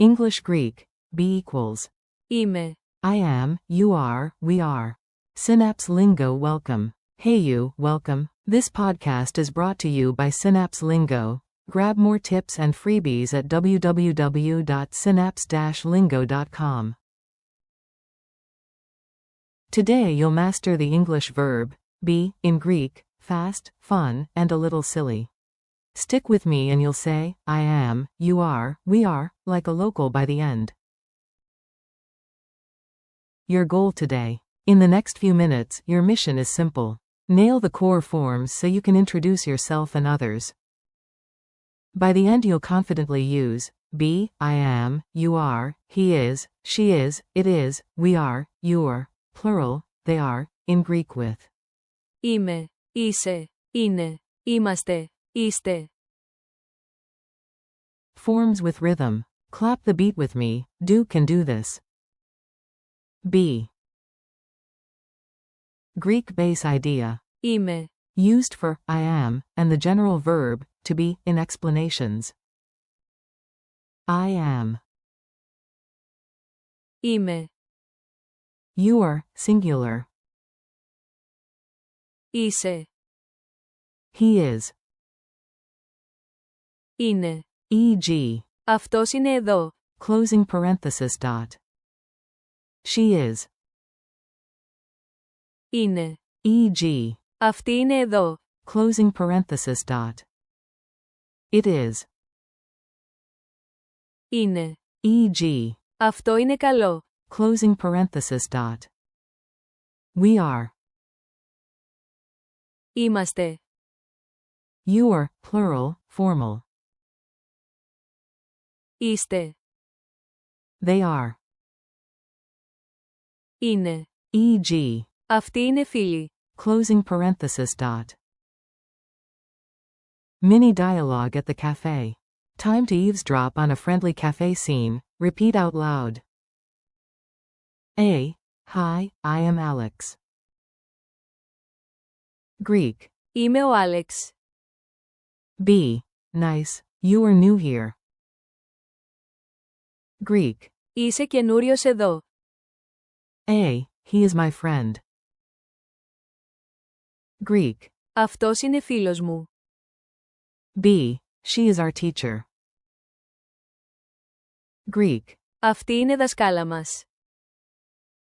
English Greek, be equals. Είμαι. I am, you are, we are. Synapse Lingo welcome. Hey you, welcome. This podcast is brought to you by Synapse Lingo. Grab more tips and freebies at www.synapse-lingo.com. Today you'll master the English verb, be, in Greek, fast, fun, and a little silly. Stick with me and you'll say, I am, you are, we are, like a local by the end. Your goal today. In the next few minutes, your mission is simple. Nail the core forms so you can introduce yourself and others. By the end you'll confidently use, be, I am, you are, he is, she is, it is, we are, you're, plural, they are, in Greek with. Είμαι. Είσαι. Είναι. Είμαστε. Είστε. Forms with rhythm. Clap the beat with me, do can do this. Be. Greek base idea. Είμαι. Used for, I am, and the general verb, to be, in explanations. I am. Είμαι. You are, singular. Είσαι. He is. Είναι. E.g. Αυτός είναι εδώ. Closing parenthesis dot. She is. Είναι. E.g. Αυτή είναι εδώ. Closing parenthesis dot. It is. Είναι. E.g. Αυτό είναι καλό. Closing parenthesis dot. We are. Είμαστε. You are, plural, formal. Είστε. They are. Είναι. E.g. Αυτοί είναι φίλοι. Closing parenthesis dot. Mini dialogue at the cafe. Time to eavesdrop on a friendly cafe scene. Repeat out loud. A. Hi, I am Alex. Greek. Είμαι ο Άλεξ. B. Nice, you are new here. Greek. Είσαι καινούριος εδώ. A. He is my friend. Greek. Αυτός είναι φίλος μου. B. She is our teacher. Greek. Αυτή είναι δασκάλα μας.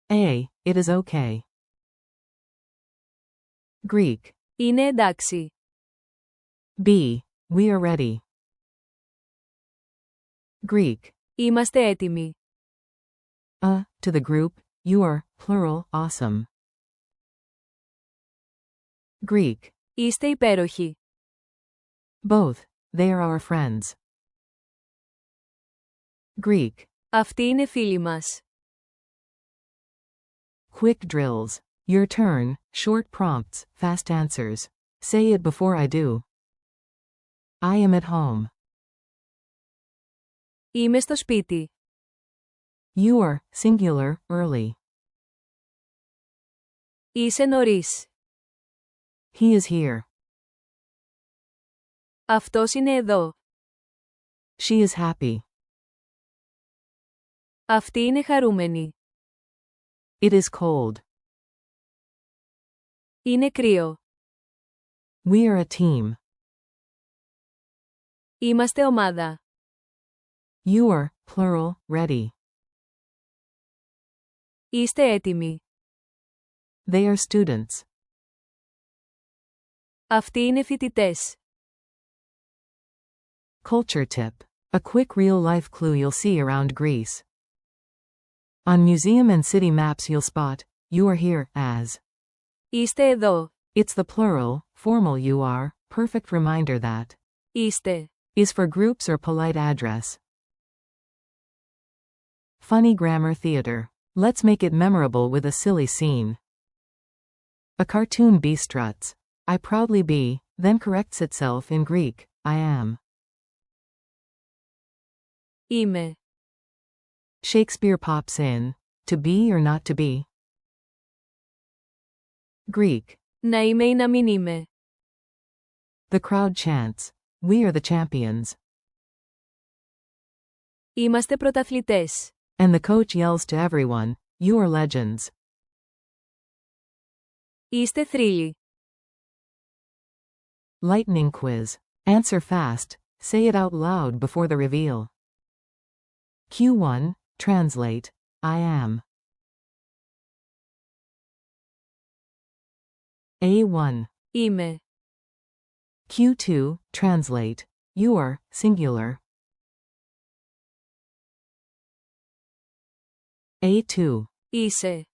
A. It is okay. Greek. Είναι εντάξει. B. We are ready. Greek. Είμαστε έτοιμοι. To the group, you are, plural, awesome. Greek. Είστε υπέροχοι. Both, they are our friends. Greek. Αυτοί είναι φίλοι μας. Quick drills. Your turn, short prompts, fast answers. Say it before I do. I am at home. Είμαι στο σπίτι. You are, singular, early. Είσαι νωρίς. He is here. Αυτός είναι εδώ. She is happy. Αυτοί είναι χαρούμενοι. It is cold. Είναι κρύο. We are a team. Είμαστε ομάδα. You are, plural, ready. Είστε έτοιμοι. They are students. Αυτοί είναι φοιτητές. Culture tip. A quick real-life clue you'll see around Greece. On museum and city maps you'll spot, you are here, as. Είστε εδώ. It's the plural, formal you are, perfect reminder that. Είστε. Is for groups or polite address. Funny grammar theater. Let's make it memorable with a silly scene. A cartoon bee struts. I proudly be, then corrects itself in Greek, I am. Είμαι. Shakespeare pops in. To be or not to be? Greek. Να είμαι ή να μην είμαι. The crowd chants. We are the champions. Είμαστε πρωταθλητές. And the coach yells to everyone, you are legends. Είστε θρύλοι. Lightning quiz. Answer fast. Say it out loud before the reveal. Ch.2, translate. I am. A1. Είμαι. Ch.2, translate. You are, singular. A2. Είσαι.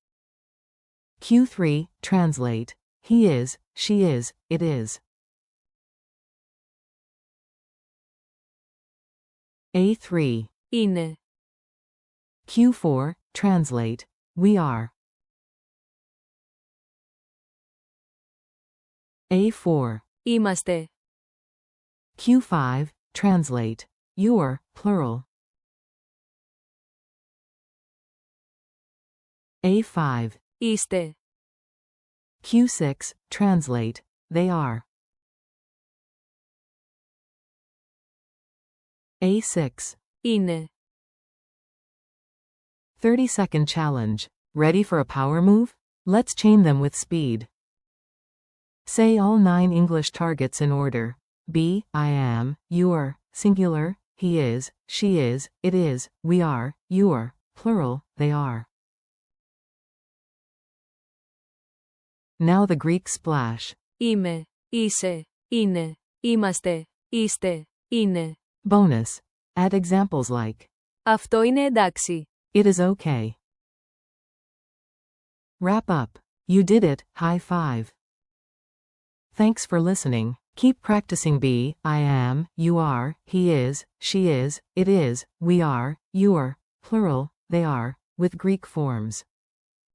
Ch.3, translate. He is, she is, it is. A3. Είναι. Ch.4, translate. We are. A4. Είμαστε. Ch.5, translate. Your, plural. A5. Είστε. Ch.6, translate. They are. A6. Είναι. 30-second challenge. Ready for a power move? Let's chain them with speed. Say all 9 English targets in order. Be, I am, you are, singular, he is, she is, it is, we are, you are, plural, they are. Now the Greek splash. Είμαι. Είσαι. Είναι. Είμαστε. Είστε. Είναι. Bonus. Add examples like, Αυτό είναι εντάξει. it is okay. Wrap up. You did it, high five. Thanks for listening. Keep practicing be, I am, you are, he is, she is, it is, we are, you are, plural, they are, with Greek forms.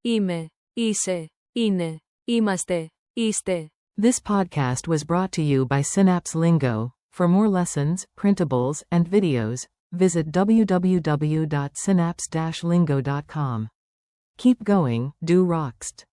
Είμαι. Είσαι. Είναι. Είμαστε. Είστε. This podcast was brought to you by Synapse Lingo. For more lessons, printables, and videos, visit www.synapse-lingo.com. Keep going, du rockst.